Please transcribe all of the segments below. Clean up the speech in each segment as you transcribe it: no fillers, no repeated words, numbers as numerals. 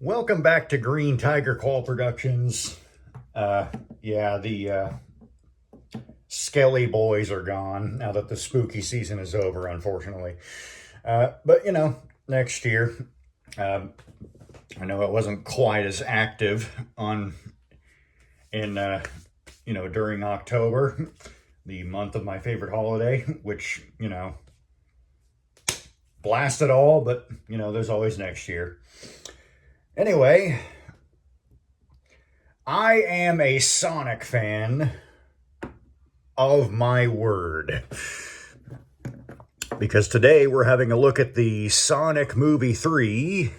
Welcome back to Green Tiger Call Productions. Yeah, the Skelly boys are gone now that the spooky season is over, unfortunately. But, next year, I know it wasn't quite as active during October, the month of my favorite holiday, which, blast it all, but, there's always next year. Anyway, I am a Sonic fan of my word. Because today we're having a look at the Sonic movie 3.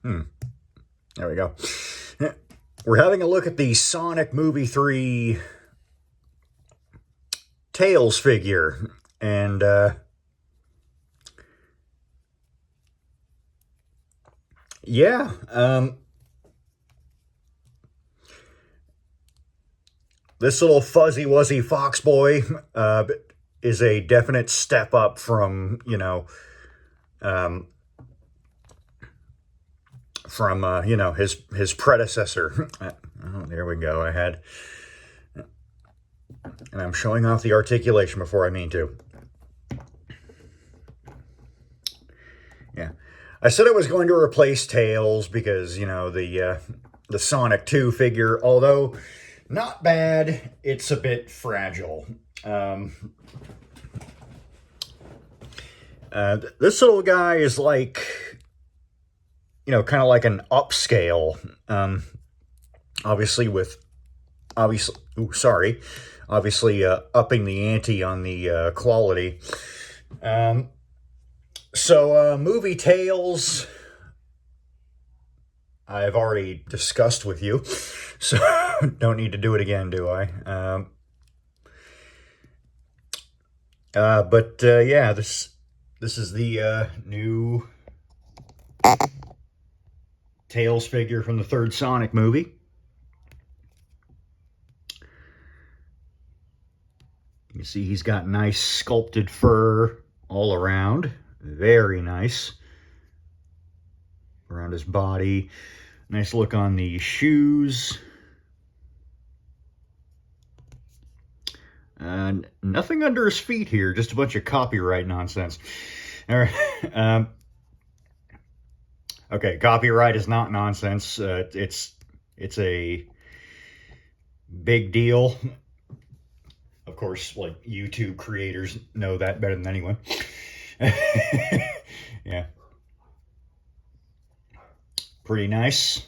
There we go. We're having a look at the Sonic movie 3 Tails figure. And, yeah, this little fuzzy wuzzy fox boy is a definite step up from his predecessor. Oh, there we go. And I'm showing off the articulation before I mean to. Yeah. I said I was going to replace Tails because, the Sonic 2 figure, although not bad, it's a bit fragile. This little guy is like, kind of like an upscale. Obviously upping the ante on the quality. So, movie Tails, I've already discussed with you, so don't need to do it again, do I? Yeah, this is the new Tails figure from the third Sonic movie. You can see he's got nice sculpted fur all around. Very nice. Around his body. Nice look on the shoes. Nothing under his feet here. Just a bunch of copyright nonsense. All right. Okay, copyright is not nonsense. It's a big deal. Of course, like YouTube creators know that better than anyone. Yeah. Pretty nice.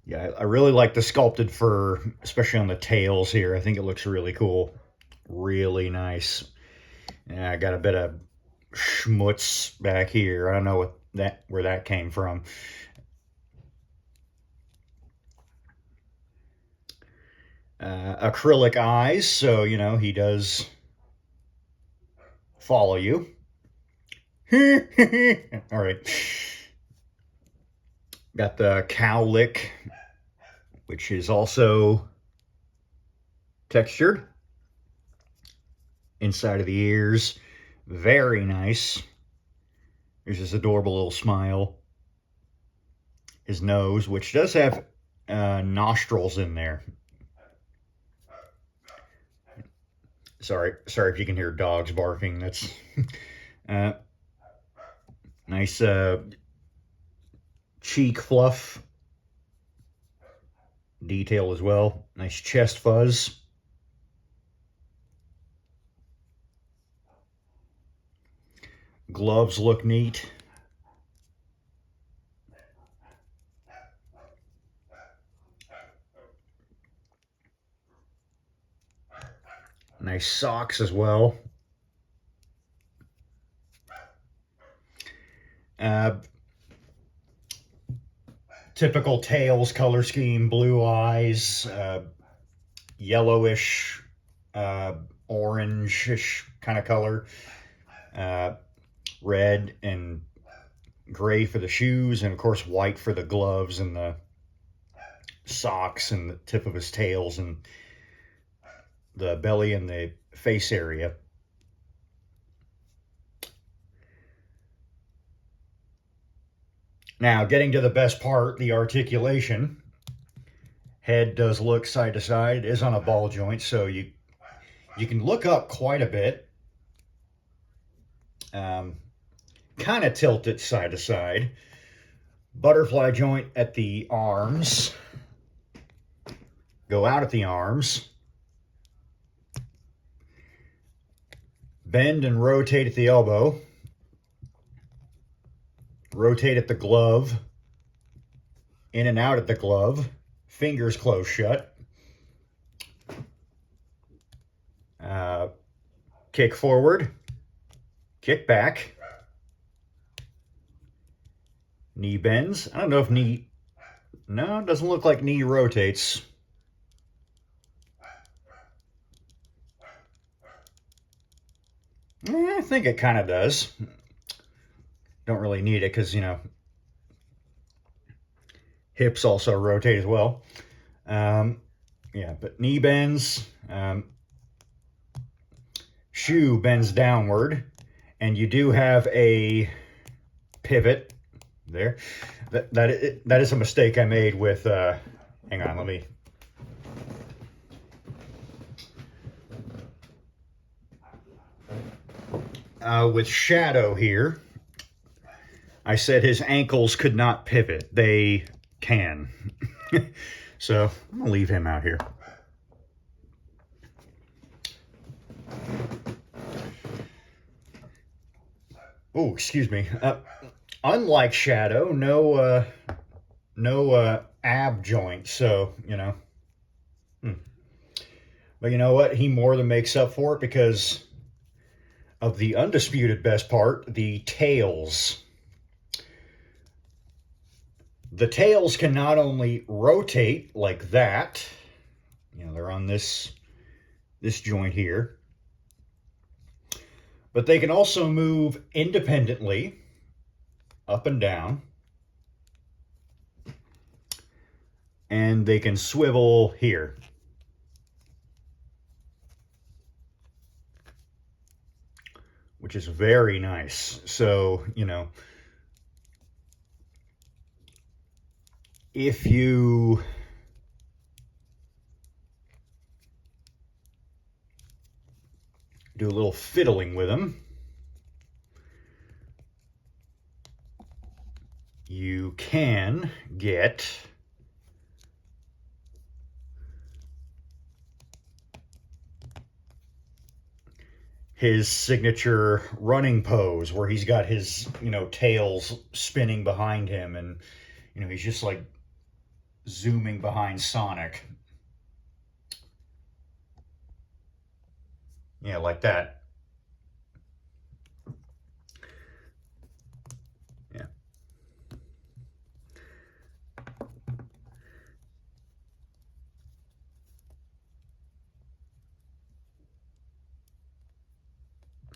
Yeah, I really like the sculpted fur, especially on the tails here. I think it looks really cool. Really nice. Yeah, I got a bit of schmutz back here. I don't know where that came from. Acrylic eyes, so, he does follow you. All right. Got the cow lick, which is also textured. Inside of the ears. Very nice. There's this adorable little smile. His nose, which does have nostrils in there. Sorry if you can hear dogs barking. That's nice cheek fluff detail as well. Nice chest fuzz. Gloves look neat. Nice socks as well. Typical Tails color scheme, blue eyes, yellowish, orange-ish kind of color. Red and gray for the shoes, and of course white for the gloves and the socks and the tip of his tails and the belly and the face area. Now, getting to the best part, the articulation. Head does look side to side. It is on a ball joint, so you can look up quite a bit. Kind of tilt it side to side. Butterfly joint at the arms. Go out at the arms. Bend and rotate at the elbow. Rotate at the glove. In and out at the glove. Fingers closed shut. Kick forward. Kick back. Knee bends. I don't know if knee... No, it doesn't look like knee rotates. I think it kind of does. Don't really need it because, you know, hips also rotate as well. Yeah, but knee bends. Shoe bends downward. And you do have a pivot there. That is a mistake I made with... hang on, let me... with Shadow here, I said his ankles could not pivot. They can. So I'm going to leave him out here. Oh, excuse me. Unlike Shadow, no ab joint, so, you know. But you know what? He more than makes up for it because of the undisputed best part, the tails. The tails can not only rotate like that, you know, they're on this joint here, but they can also move independently up and down, and they can swivel here. Which is very nice. So, you know, if you do a little fiddling with them, you can get his signature running pose where he's got his, you know, tails spinning behind him and, you know, he's just like zooming behind Sonic. Yeah, like that. Yeah.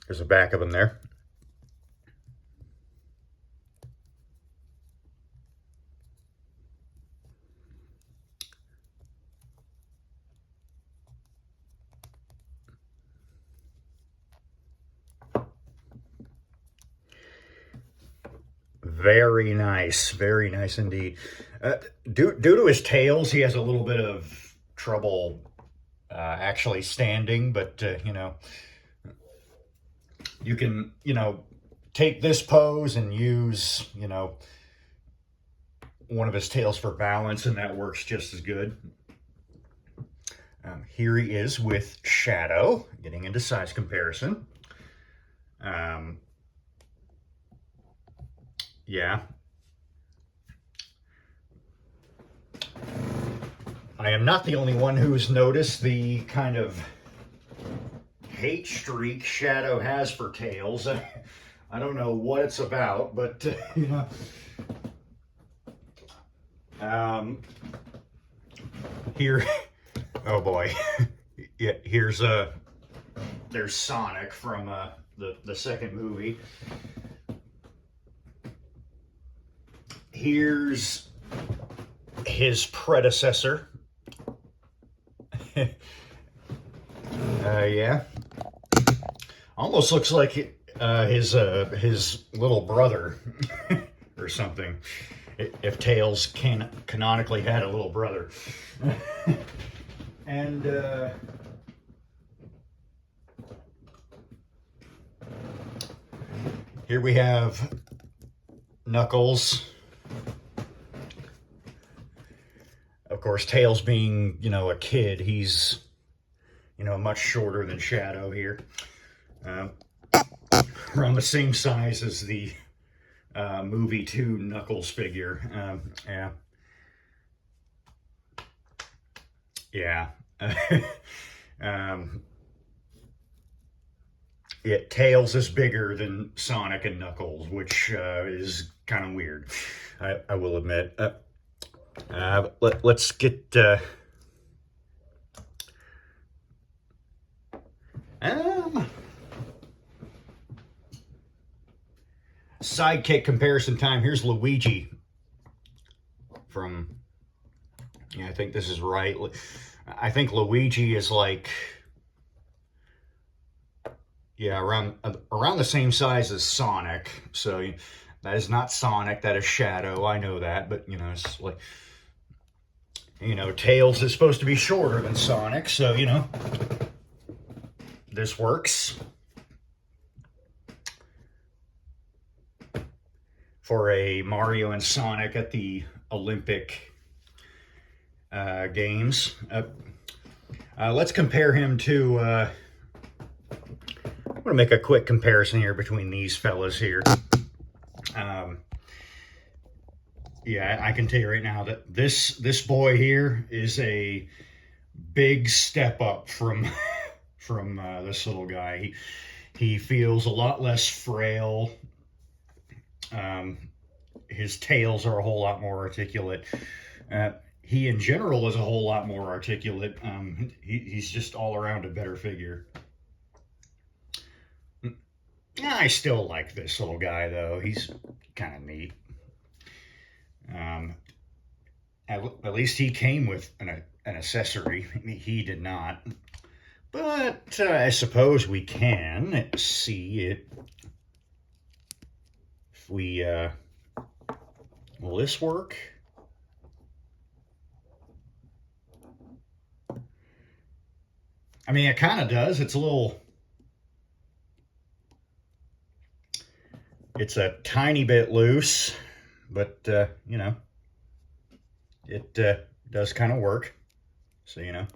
There's the back of him there. Very nice indeed. Due to his tails, he has a little bit of trouble actually standing, but you know, you can, you know, take this pose and use, you know, one of his tails for balance, and that works just as good. Here he is with Shadow, getting into size comparison. Yeah. I am not the only one who's noticed the kind of hate streak Shadow has for tails. I don't know what it's about, but you know, here, oh boy, yeah, here's there's Sonic from the second movie. Here's his predecessor. Yeah. Almost looks like his little brother or something. If Tails canonically had a little brother. And here we have Knuckles. Of course, Tails being, a kid, he's, much shorter than Shadow here. Around the same size as the movie 2 Knuckles figure. Yeah. Yeah. Yeah, Tails is bigger than Sonic and Knuckles, which is kind of weird, I will admit. Let's get... sidekick comparison time. Here's Luigi from... Yeah, I think this is right. I think Luigi is like... Yeah, around the same size as Sonic. So that is not Sonic, that is Shadow. I know that, but it's like, Tails is supposed to be shorter than Sonic, so this works for a Mario and Sonic at the Olympic Games. Let's compare him to... I'm going to make a quick comparison here between these fellas here. Yeah, I can tell you right now that this boy here is a big step up from this little guy. He feels a lot less frail. His tails are a whole lot more articulate. He in general is a whole lot more articulate. He's just all around a better figure. I still like this little guy, though. He's kind of neat. At least he came with an accessory. He did not. But I suppose we can see it. If we... will this work? I mean, it kind of does. It's a little... It's a tiny bit loose, but, it does kind of work. So, if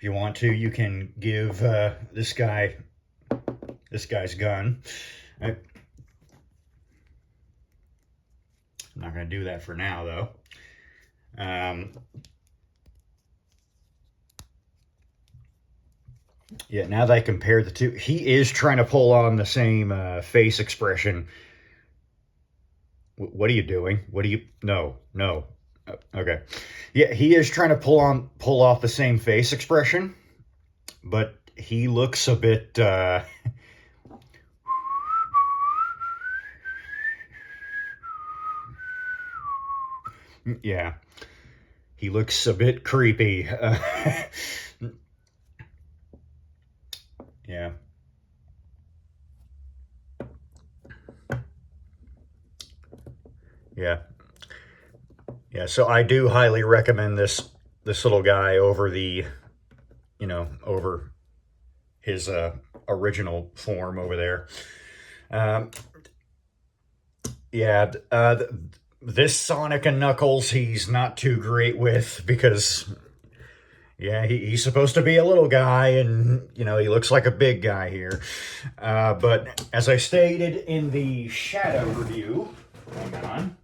you want to, you can give this guy's gun. I'm not going to do that for now, though. Yeah, now that I compare the two, he is trying to pull on the same face expression. What are you doing? What are you... No. Okay. Yeah, he is trying to pull off the same face expression, but he looks a bit... Yeah, he looks a bit creepy. Yeah. Yeah. Yeah, so I do highly recommend this little guy over the, over his original form over there. Yeah, this Sonic and Knuckles, he's not too great with because... Yeah, he's supposed to be a little guy, and, he looks like a big guy here. But as I stated in the Shadow review, hang on,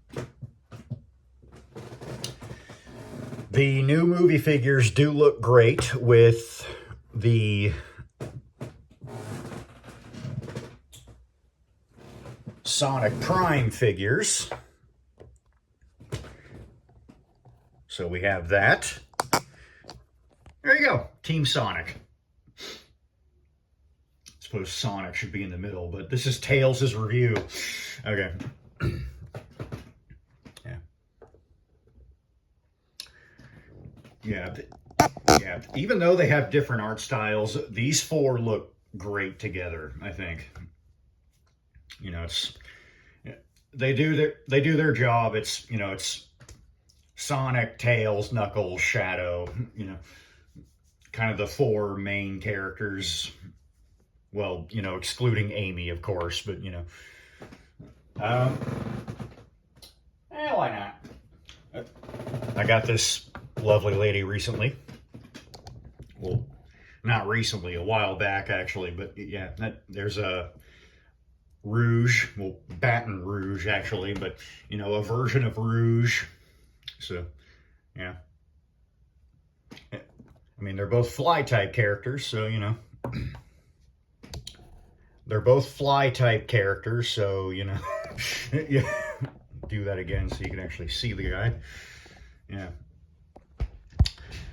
the new movie figures do look great with the Sonic Prime figures. So we have that. There you go, Team Sonic. I suppose Sonic should be in the middle, but this is Tails' review. Okay. Yeah. Yeah, yeah. Even though they have different art styles, these four look great together, I think. You know, it's they do their job. It's, you know, it's Sonic, Tails, Knuckles, Shadow, you know, kind of the four main characters. Well, you know, excluding Amy, of course, but you know, um, why not? I got this lovely lady recently. Well, not recently, a while back actually, but yeah, there's a Rouge, well, Baton Rouge actually, but you know, a version of Rouge. So, yeah. I mean, they're both fly type characters, so you know. They're both fly type characters, so you know. Yeah. Do that again so you can actually see the guy. Yeah.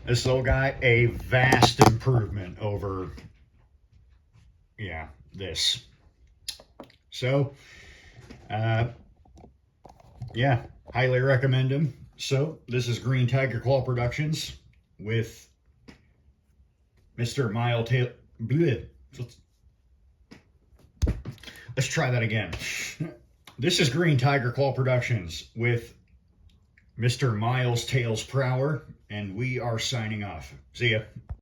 This little guy, a vast improvement over, yeah, this. So, yeah, highly recommend him. So, this is Green Tiger Claw Productions with Mr. Miles Taylor. Let's try that again. This is Green Tiger Claw Productions with Mr. Miles Tails Prower, and we are signing off. See ya.